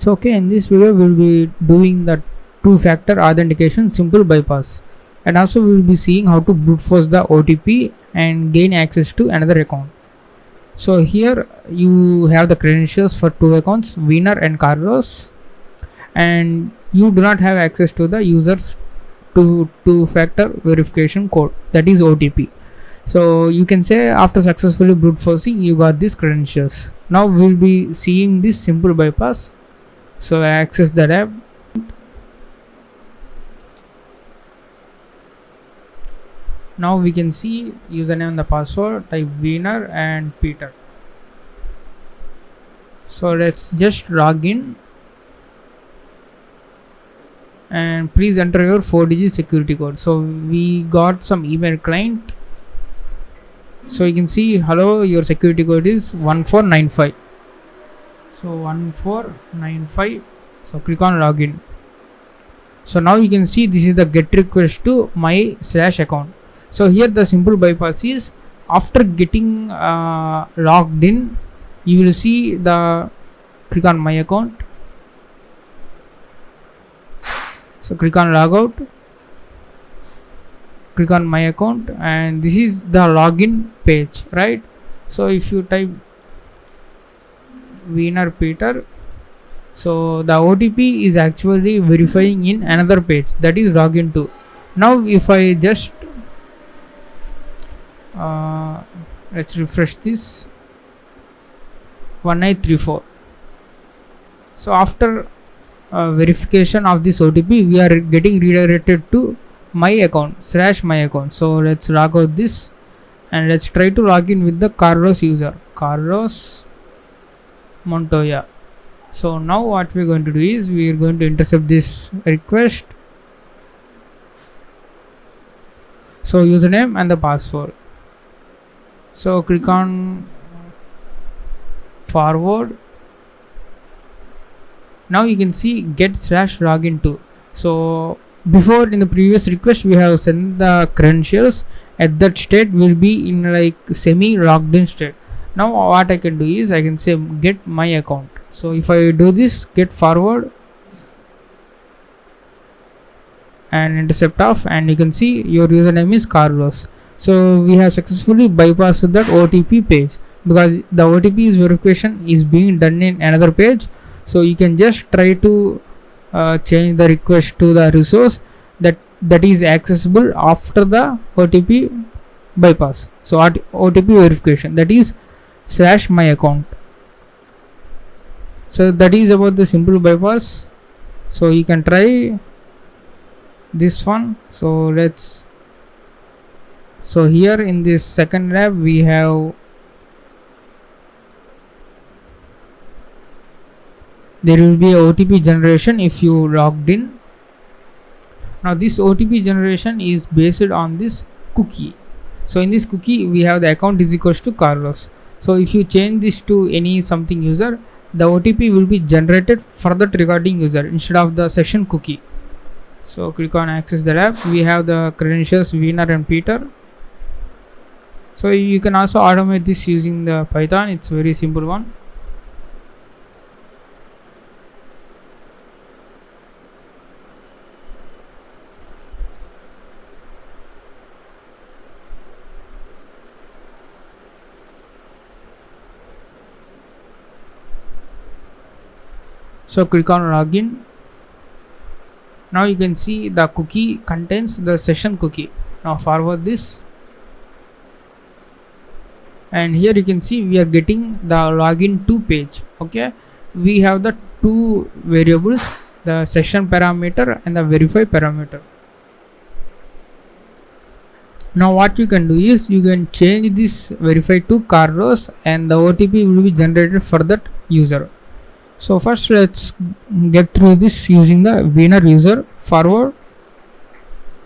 So okay, in this video we'll be doing the two-factor authentication simple bypass, and also we will be seeing how to brute force the OTP and gain access to another account. So here you have the credentials for two accounts, Wiener and Carlos, and you do not have access to the user's two-factor verification code, that is OTP. So you can say after successfully brute forcing you got these credentials. Now we'll be seeing this simple bypass. So I access the app. Now we can see username and the password, type Wiener and Peter. So let's just log in and please enter your 4-digit security code. So we got some email client. So you can see, hello, your security code is 1495. So 1495. So click on login. So now you can see this is the get request to my / account. So here the simple bypass is, after getting logged in, you will see the click on my account. So click on logout, click on my account, and this is the login page, right? So if you type Wiener Peter, so the OTP is actually verifying in another page, that is login to. Now if I just let's refresh this, 1934. So after verification of this OTP, we are getting redirected to my account / my account. So let's log out this and let's try to log in with the Carlos user, Carlos Montoya. So now what we're going to do is we are going to intercept this request. So username and the password. So click on forward. Now you can see get / login to. So before, in the previous request, we have sent the credentials. At that state will be in like semi logged in state. Now what I can do is I can say get my account. So if I do this, get forward and intercept off, and you can see your username is Carlos. So we have successfully bypassed that OTP page, because the OTP verification is being done in another page. So you can just try to change the request to the resource that is accessible after the OTP bypass. So OTP verification, that is / my account. So that is about the simple bypass. So you can try this one. So let's, so here in this second lab we have, there will be a OTP generation if you logged in. Now this OTP generation is based on this cookie. So in this cookie we have the account is equals to Carlos. So if you change this to any something user, the OTP will be generated for that recording user instead of the session cookie. So click on access the app. We have the credentials Wiener and Peter. So you can also automate this using the Python. It's very simple one. So click on login. Now you can see the cookie contains the session cookie. Now forward this, and here you can see we are getting the login to page. Okay, we have the two variables, the session parameter and the verify parameter. Now what you can do is you can change this verify to Carlos, and the OTP will be generated for that user. So first let's get through this using the Wiener user, forward,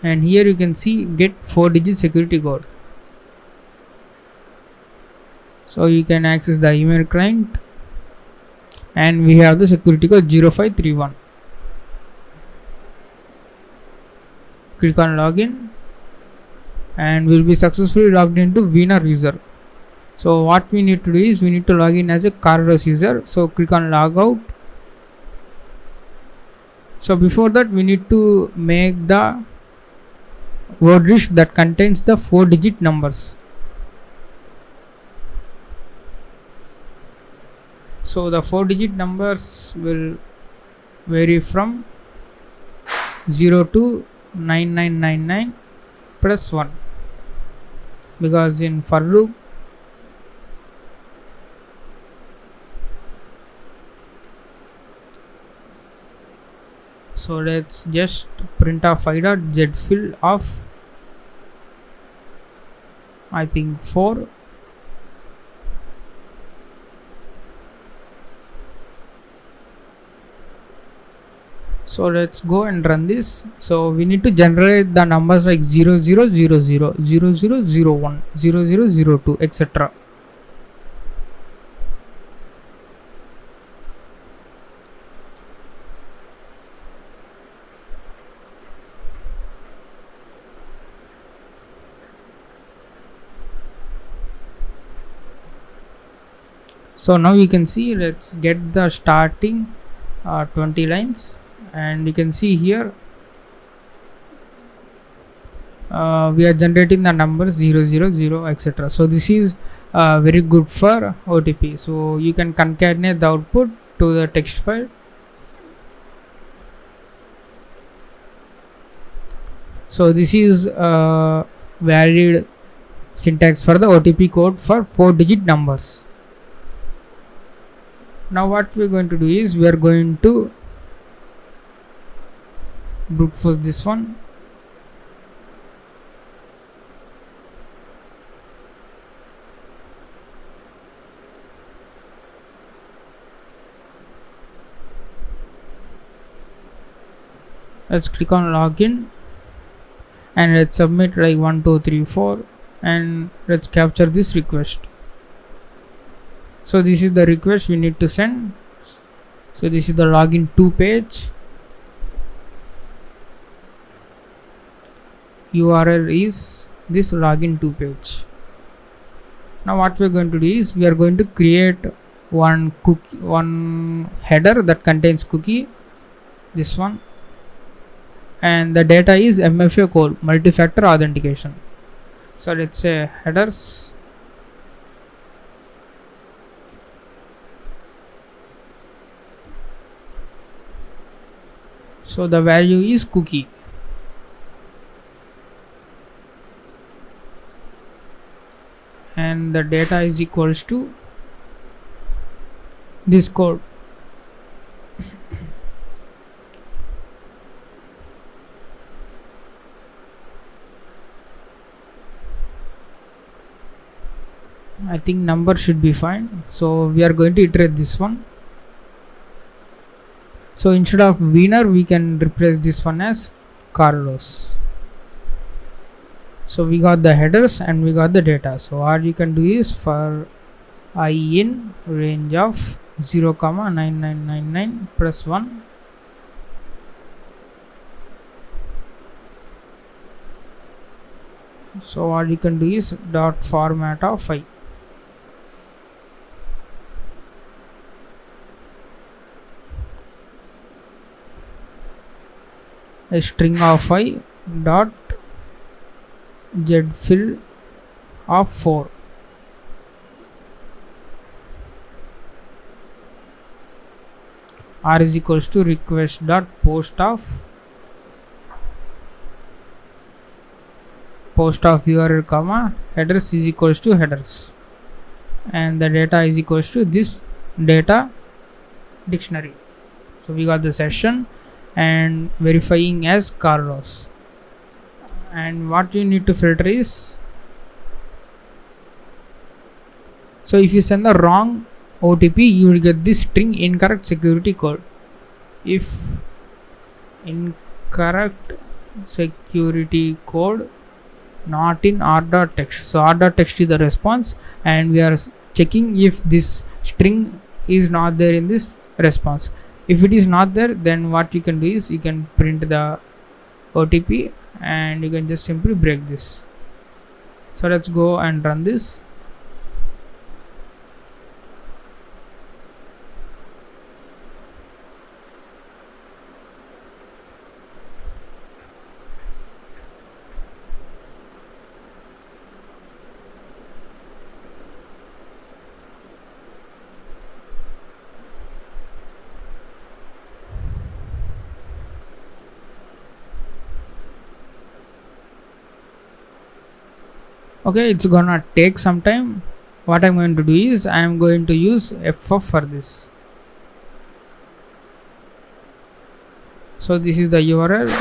and here you can see get 4-digit security code. So you can access the email client, and we have the security code 0531. Click on login and we'll be successfully logged into Wiener user. So what we need to do is we need to log in as a Carlos user. So click on logout So before that we need to make the word list that contains the 4-digit numbers. So the 4-digit numbers will vary from 0 to 9999 plus 1, because in for loop so let's just print off i.zfill of I think 4. So let's go and run this. So we need to generate the numbers like 0000, 0001, 0002, etc. So now you can see, let's get the starting 20 lines, and you can see here we are generating the numbers 000, etc. So this is very good for OTP. So you can concatenate the output to the text file. So this is valid syntax for the OTP code for 4-digit numbers. Now what we are going to do is we are going to brute force this one. Let's click on login and let's submit like 1 2 3 4 and let's capture this request. So this is the request we need to send. So this is the login 2 page. URL is this login 2 page. Now what we are going to do is we are going to create one header that contains cookie, this one, and the data is MFA code, multi-factor authentication. So let's say headers. So the value is cookie, and the data is equals to this code. I think number should be fine. So we are going to iterate this one. So instead of winner we can replace this one as Carlos. So we got the headers and we got the data. So what you can do is for I in range of 0, 9999 plus 1, so what you can do is dot format of I. A string of I dot zfill of 4. R is equals to request dot post of URL comma headers is equals to headers, and the data is equals to this data dictionary. So we got the session and verifying as Carlos. And what you need to filter is, so if you send the wrong OTP you will get this string incorrect security code. If incorrect security code not in r.text, so r.text is the response and we are checking if this string is not there in this response. If it is not there, then what you can do is you can print the OTP and you can just simply break this. So let's go and run this. Okay, it's gonna take some time. What I'm going to do is I'm going to use ff for this. So this is the URL,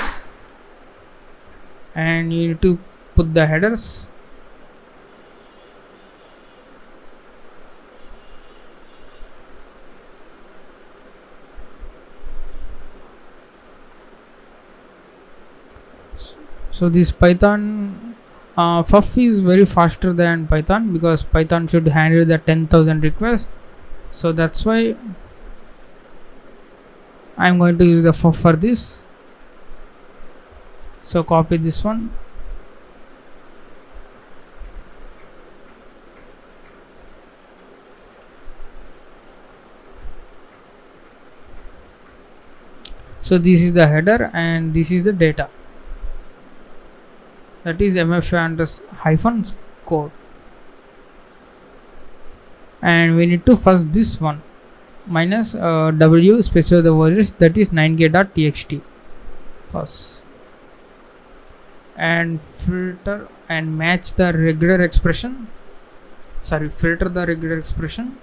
and you need to put the headers. So this Python FUF is very faster than Python, because Python should handle the 10,000 requests. So that's why I'm going to use the FUF for this. So copy this one. So this is the header and this is the data. That is mf code, and we need to first this one minus w specify the values, that is 9k.txt first, and filter and match the regular expression, filter the regular expression,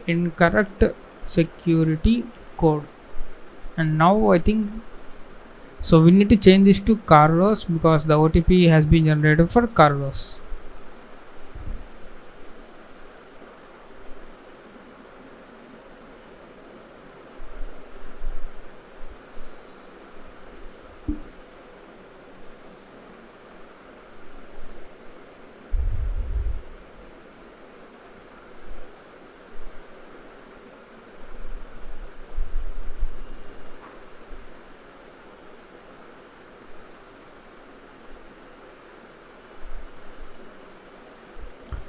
incorrect security code. And now I think so we need to change this to Carlos, because the OTP has been generated for Carlos.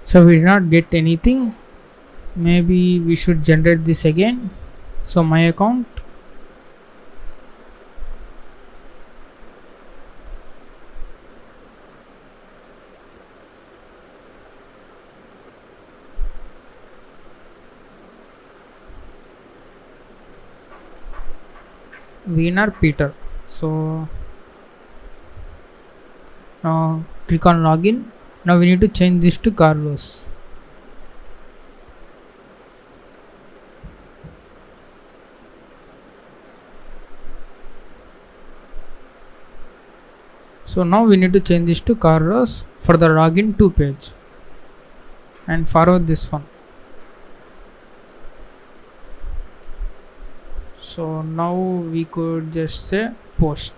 So we did not get anything. Maybe we should generate this again. So my account, winner Peter. So now click on login. Now we need to change this to Carlos. So now we need to change this to Carlos for the login to page, and forward this one. So now we could just say post.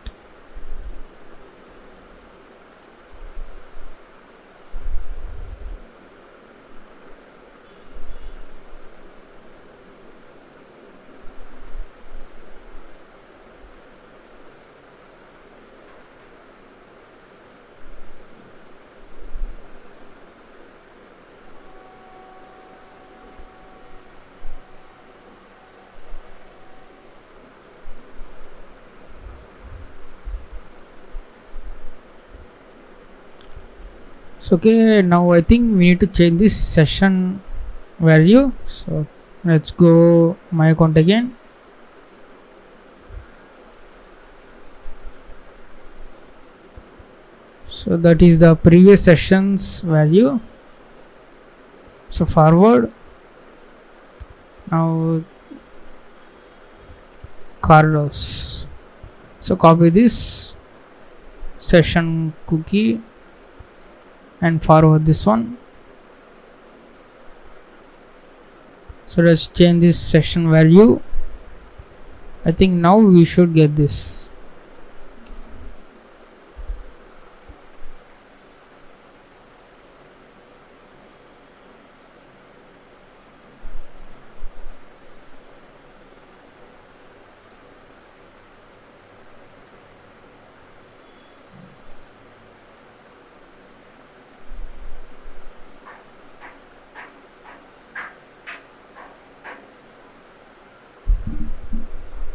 So okay, now I think we need to change this session value. So let's go my account again. So that is the previous session's value. So forward. Now Carlos. So copy this session cookie and forward this one. So let's change this session value. I think now we should get this.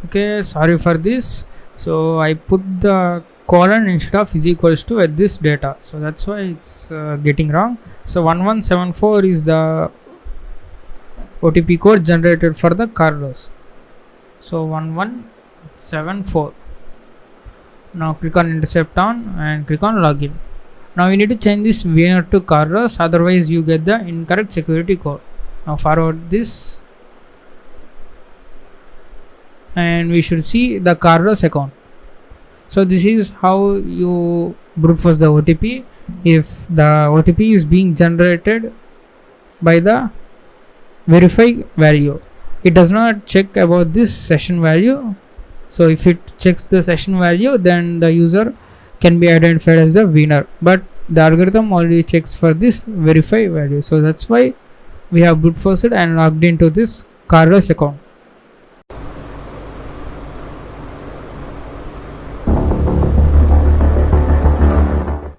Okay, sorry for this. So I put the colon instead of is equals to at this data, so that's why it's getting wrong. So 1174 is the OTP code generated for the Carlos. So 1174. Now click on intercept on and click on login. Now you need to change this winner to Carlos, otherwise you get the incorrect security code. Now forward this, and we should see the Carlos account. So this is how you brute force the OTP. If the OTP is being generated by the verify value, it does not check about this session value. So if it checks the session value, then the user can be identified as the winner, but the algorithm already checks for this verify value. So that's why we have brute forced and logged into this Carlos account.